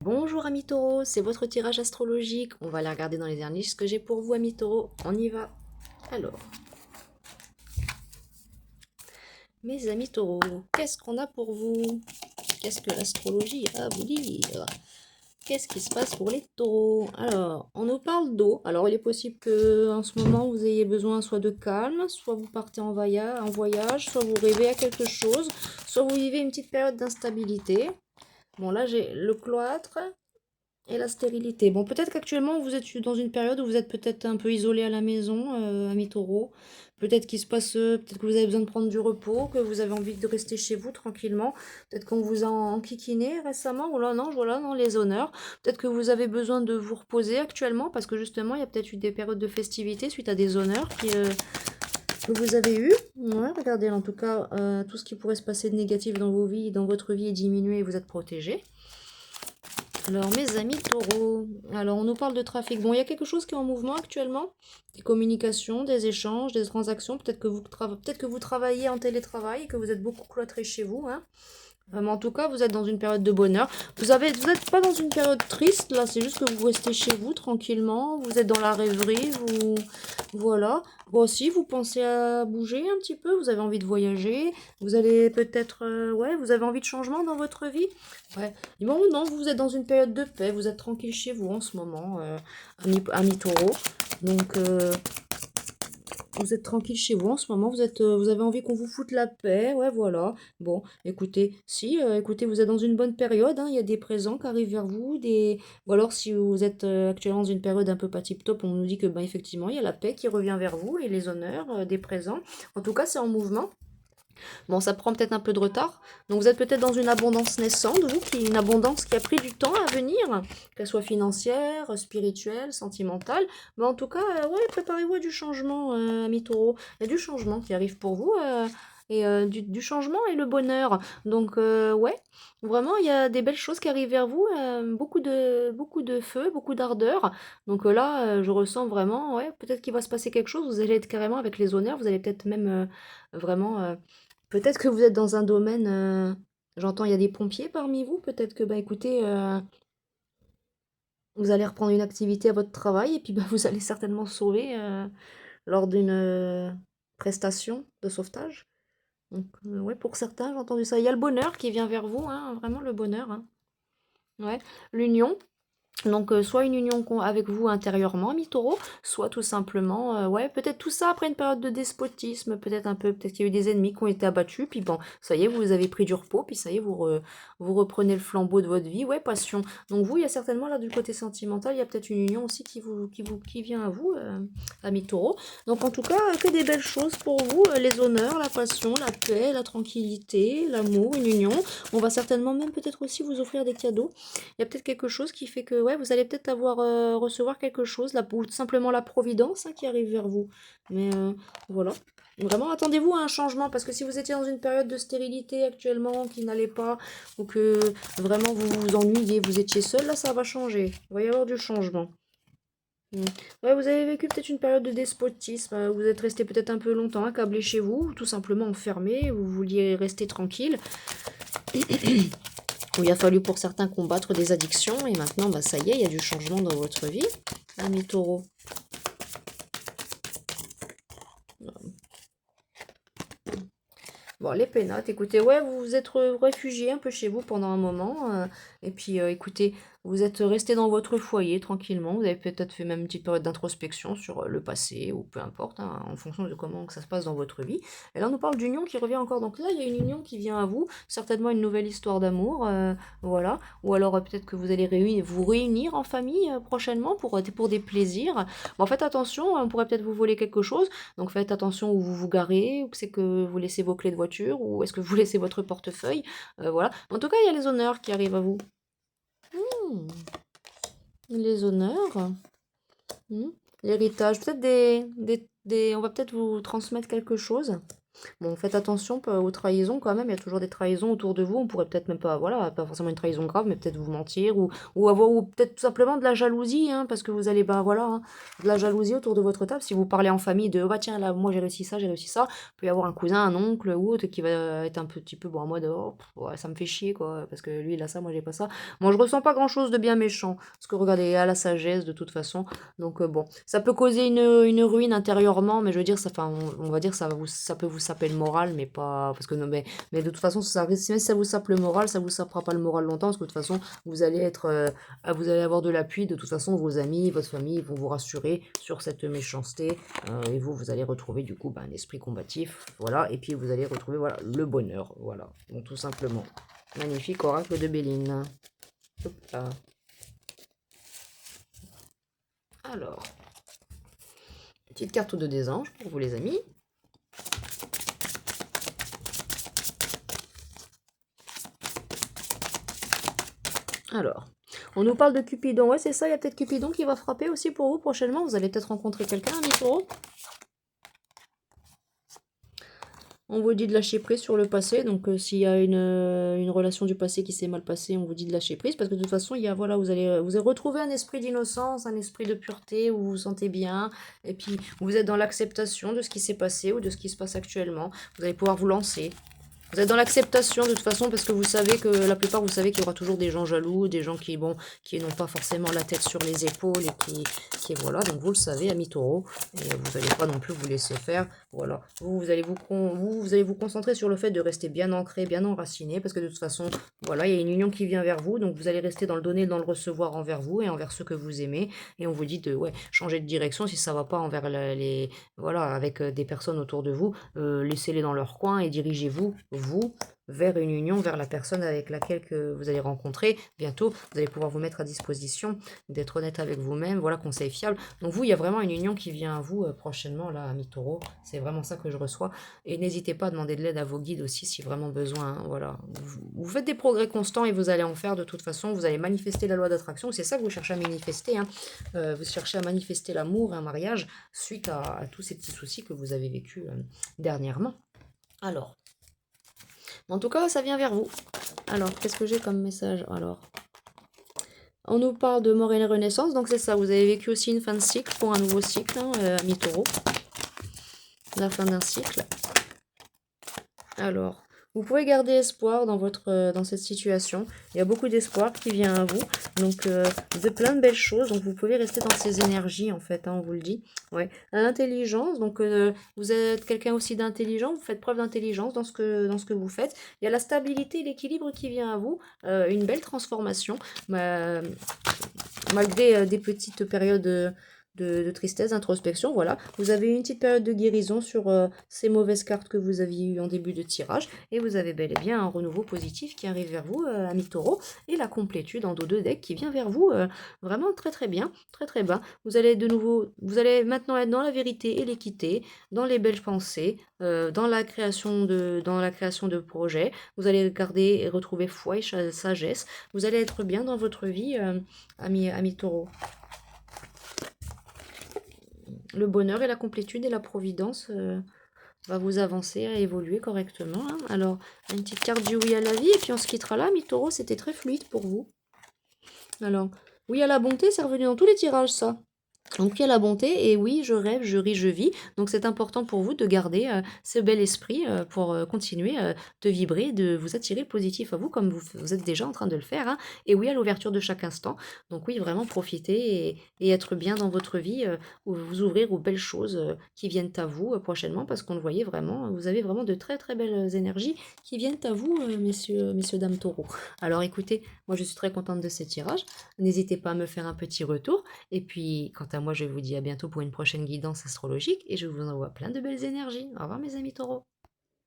Bonjour amis taureaux, c'est votre tirage astrologique. On va aller regarder dans les derniers ce que j'ai pour vous amis taureaux. On y va. Alors, mes amis taureaux, qu'est-ce qu'on a pour vous? Qu'est-ce que l'astrologie a à vous dire? Qu'est-ce qui se passe pour les taureaux? Alors, on nous parle d'eau. Alors, il est possible que en ce moment vous ayez besoin soit de calme, soit vous partez en voyage, soit vous rêvez à quelque chose, soit vous vivez une petite période d'instabilité. Bon, là j'ai le cloître. Et la stérilité. Bon, peut-être qu'actuellement vous êtes dans une période où vous êtes peut-être un peu isolé à la maison, ami taureau. Peut-être qu'il se passe, peut-être que vous avez besoin de prendre du repos, que vous avez envie de rester chez vous tranquillement. Peut-être qu'on vous a enquiquiné récemment, ou là non, voilà, non, les honneurs. Peut-être que vous avez besoin de vous reposer actuellement, parce que justement, il y a peut-être eu des périodes de festivité suite à des honneurs que vous avez eu. Ouais, regardez, en tout cas, tout ce qui pourrait se passer de négatif dans vos vies, dans votre vie est diminué et vous êtes protégé. Alors, mes amis taureaux, alors on nous parle de trafic. Bon, il y a quelque chose qui est en mouvement actuellement. Des communications, des échanges, des transactions. Peut-être que vous travaillez en télétravail et que vous êtes beaucoup cloîtré chez vous, hein. Vraiment, en tout cas, vous êtes dans une période de bonheur. Vous n'êtes pas dans une période triste, là, c'est juste que vous restez chez vous tranquillement. Vous êtes dans la rêverie, voilà. Bon, aussi, vous pensez à bouger un petit peu, vous avez envie de voyager. Vous allez peut-être, ouais, vous avez envie de changement dans votre vie. Ouais. Bon, non, vous êtes dans une période de paix, vous êtes tranquille chez vous en ce moment, ami taureau. Donc, vous êtes tranquille chez vous en ce moment, vous avez envie qu'on vous foute la paix, ouais, voilà. Bon, écoutez, si, écoutez, vous êtes dans une bonne période, hein, il y a des présents qui arrivent vers vous, ou alors si vous êtes actuellement dans une période un peu pas tip-top, on nous dit que, ben, effectivement, il y a la paix qui revient vers vous et les honneurs des présents. En tout cas, c'est en mouvement. Bon, ça prend peut-être un peu de retard. Donc vous êtes peut-être dans une abondance naissante, une abondance qui a pris du temps à venir, qu'elle soit financière, spirituelle, sentimentale. Mais en tout cas, ouais, préparez-vous à du changement, ami taureau. Il y a du changement qui arrive pour vous. Du changement et le bonheur. Donc, ouais, vraiment, il y a des belles choses qui arrivent vers vous. Beaucoup de feu, beaucoup d'ardeur. Donc là, je ressens vraiment, ouais, peut-être qu'il va se passer quelque chose. Vous allez être carrément avec les honneurs. Vous allez peut-être même vraiment peut-être que vous êtes dans un domaine, j'entends il y a des pompiers parmi vous, peut-être que, bah, écoutez, vous allez reprendre une activité à votre travail et puis, bah, vous allez certainement sauver, lors d'une, prestation de sauvetage. Donc, ouais, pour certains, j'ai entendu ça. Il y a le bonheur qui vient vers vous, hein, vraiment le bonheur, hein. Ouais, l'union. Donc, soit une union avec vous intérieurement, mi-taureau, soit tout simplement, ouais, peut-être tout ça après une période de despotisme, peut-être un peu, peut-être qu'il y a eu des ennemis qui ont été abattus, puis bon, ça y est, vous avez pris du repos, puis ça y est, vous reprenez le flambeau de votre vie, ouais, passion. Donc vous, il y a certainement là du côté sentimental, il y a peut-être une union aussi qui vient à vous, ami taureau. Donc en tout cas, que des belles choses pour vous, les honneurs, la passion, la paix, la tranquillité, l'amour, une union. On va certainement même peut-être aussi vous offrir des cadeaux. Il y a peut-être quelque chose qui fait que ouais, vous allez peut-être recevoir quelque chose, là, ou tout simplement la providence, hein, qui arrive vers vous. Mais voilà. Vraiment, attendez-vous à un changement, parce que si vous étiez dans une période de stérilité actuellement, qui n'allait pas, ou que vraiment vous vous ennuyiez, vous étiez seul, là, ça va changer. Il va y avoir du changement. Mm. Ouais, vous avez vécu peut-être une période de despotisme, vous êtes resté peut-être un peu longtemps accablé chez vous, ou tout simplement enfermé, vous vouliez rester tranquille. Où il a fallu pour certains combattre des addictions et maintenant, bah, ça y est, il y a du changement dans votre vie, ami taureau. Bon, les pénates, écoutez, ouais, vous vous êtes réfugié un peu chez vous pendant un moment, et puis écoutez, vous êtes resté dans votre foyer tranquillement, vous avez peut-être fait même une petite période d'introspection sur le passé, ou peu importe, hein, en fonction de comment que ça se passe dans votre vie. Et là, on nous parle d'union qui revient encore, donc là, il y a une union qui vient à vous, certainement une nouvelle histoire d'amour, voilà, ou alors peut-être que vous allez vous réunir en famille prochainement pour des plaisirs. Bon, faites attention, on pourrait peut-être vous voler quelque chose, donc faites attention où vous vous garez, ou que c'est que vous laissez vos clés de voiture, ou est-ce que vous laissez votre portefeuille. Voilà. En tout cas, il y a les honneurs qui arrivent à vous. Hmm, les honneurs. Hmm. L'héritage. Peut-être on va peut-être vous transmettre quelque chose. Bon, faites attention aux trahisons quand même, il y a toujours des trahisons autour de vous, on pourrait peut-être même pas, voilà, pas forcément une trahison grave, mais peut-être vous mentir, ou peut-être tout simplement de la jalousie, hein, parce que vous allez, bah voilà, hein, de la jalousie autour de votre table, si vous parlez en famille de, bah tiens, là, moi j'ai réussi ça, il peut y avoir un cousin, un oncle ou autre qui va être un petit peu, bon, en mode, oh, ouais, ça me fait chier, quoi, parce que lui il a ça, moi j'ai pas ça. Moi je ressens pas grand-chose de bien méchant, parce que regardez, il y a la sagesse de toute façon, donc bon, ça peut causer une ruine intérieurement, mais je veux dire, ça, enfin, on va dire, ça peut vous saper le moral, mais pas, parce que non, mais de toute façon, si ça vous sape le moral, ça vous sapera pas le moral longtemps, parce que de toute façon, vous allez avoir de l'appui, de toute façon, vos amis, votre famille vont vous rassurer sur cette méchanceté, et vous allez retrouver du coup, bah, un esprit combatif, voilà, et puis vous allez retrouver, voilà, le bonheur, voilà, donc tout simplement. Magnifique oracle de Béline. Hop là. Alors, petite carte de des anges pour vous les amis. Alors, on nous parle de Cupidon. Ouais, c'est ça, il y a peut-être Cupidon qui va frapper aussi pour vous prochainement. Vous allez peut-être rencontrer quelqu'un, ami Taureau. On vous dit de lâcher prise sur le passé. Donc, s'il y a une relation du passé qui s'est mal passée, on vous dit de lâcher prise. Parce que de toute façon, voilà, vous allez retrouver un esprit d'innocence, un esprit de pureté où vous vous sentez bien. Et puis, vous êtes dans l'acceptation de ce qui s'est passé ou de ce qui se passe actuellement. Vous allez pouvoir vous lancer. Vous êtes dans l'acceptation de toute façon parce que vous savez que la plupart, vous savez qu'il y aura toujours des gens jaloux, des gens qui, bon, qui n'ont pas forcément la tête sur les épaules et voilà, donc vous le savez, amis taureaux, et vous n'allez pas non plus vous laisser faire, voilà. Vous allez vous concentrer sur le fait de rester bien ancré, bien enraciné, parce que de toute façon, voilà, il y a une union qui vient vers vous, donc vous allez rester dans le donner, dans le recevoir envers vous et envers ceux que vous aimez, et on vous dit de, ouais, changer de direction si ça va pas envers voilà, avec des personnes autour de vous, laissez-les dans leur coin et dirigez-vous, vous, vers une union, vers la personne avec laquelle que vous allez rencontrer bientôt. Vous allez pouvoir vous mettre à disposition, d'être honnête avec vous-même, voilà, conseil fiable. Donc vous, il y a vraiment une union qui vient à vous prochainement, là, ami taureau. C'est vraiment ça que je reçois. Et n'hésitez pas à demander de l'aide à vos guides aussi, si vraiment besoin. Hein, voilà. Vous faites des progrès constants et vous allez en faire de toute façon. Vous allez manifester la loi d'attraction. C'est ça que vous cherchez à manifester. Hein. Vous cherchez à manifester l'amour, un mariage, suite à tous ces petits soucis que vous avez vécus dernièrement. Alors, en tout cas, ça vient vers vous. Alors, qu'est-ce que j'ai comme message? Alors, on nous parle de mort et de renaissance, donc c'est ça. Vous avez vécu aussi une fin de cycle pour un nouveau cycle, hein, ami taureau. La fin d'un cycle. Alors, vous pouvez garder espoir dans cette situation. Il y a beaucoup d'espoir qui vient à vous. Donc, de plein de belles choses. Donc, vous pouvez rester dans ces énergies, en fait, hein, on vous le dit. Ouais. L'intelligence. Donc, vous êtes quelqu'un aussi d'intelligent. Vous faites preuve d'intelligence dans ce que vous faites. Il y a la stabilité et l'équilibre qui vient à vous. Une belle transformation. Malgré des petites périodes de tristesse, d'introspection, voilà. Vous avez une petite période de guérison sur ces mauvaises cartes que vous aviez eues en début de tirage, et vous avez bel et bien un renouveau positif qui arrive vers vous, ami taureau, et la complétude en dos de deck qui vient vers vous, vraiment très très bien, très très bas. Vous allez maintenant être dans la vérité et l'équité, dans les belles pensées, dans la création de projets. Vous allez garder et retrouver foi et sagesse. Vous allez être bien dans votre vie, ami taureau. Le bonheur et la complétude et la providence va vous avancer à évoluer correctement. Hein. Alors, une petite carte du oui à la vie, et puis on se quittera là. Mi-taureau, c'était très fluide pour vous. Alors, oui à la bonté, c'est revenu dans tous les tirages, ça. Donc il y a la bonté, et oui, je rêve, je ris, je vis. Donc c'est important pour vous de garder ce bel esprit pour continuer de vibrer, de vous attirer le positif à vous, comme vous êtes déjà en train de le faire. Hein. Et oui, à l'ouverture de chaque instant. Donc oui, vraiment profiter et être bien dans votre vie, vous ouvrir aux belles choses qui viennent à vous prochainement, parce qu'on le voyait vraiment, vous avez vraiment de très très belles énergies qui viennent à vous, messieurs, dames taureaux. Alors écoutez, moi je suis très contente de ces tirages. N'hésitez pas à me faire un petit retour. Et puis, quant à moi, je vous dis à bientôt pour une prochaine guidance astrologique et je vous envoie plein de belles énergies. Au revoir mes amis taureaux.